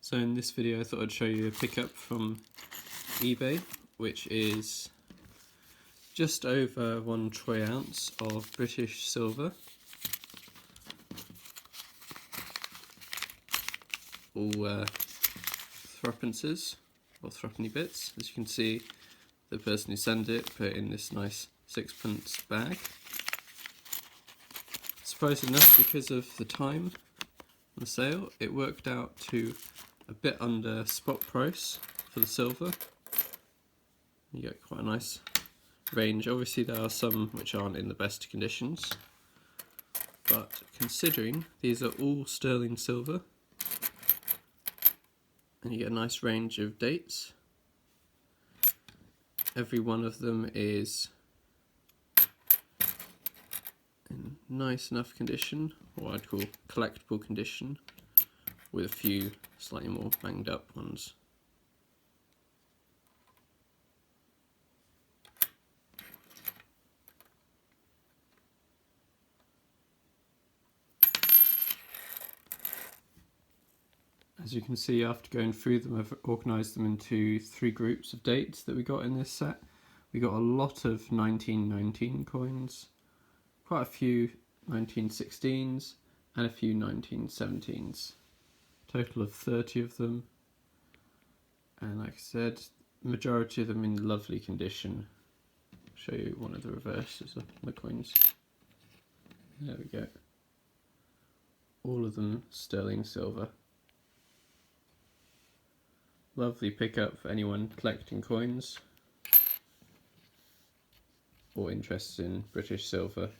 So in this video I thought I'd show you a pickup from eBay, which is just over 1 troy ounce of British silver, all threepences or threepenny bits. As you can see, the person who sent it put it in this nice sixpence bag. Surprising enough, because of the time on the sale, it worked out to a bit under spot price for the silver. You get quite a nice range. Obviously there are some which aren't in the best conditions, but considering these are all sterling silver, and you get a nice range of dates. Every one of them is in nice enough condition, or what I'd call collectible condition, with a few slightly more banged up ones. As you can see, after going through them, I've organised them into 3 groups of dates that we got in this set. We got a lot of 1919 coins, quite a few 1916s, and a few 1917s. Total of 30 of them. And like I said, the majority of them in lovely condition. I'll show you one of the reverses of the coins. There we go. All of them sterling silver. Lovely pickup for anyone collecting coins or interested in British silver.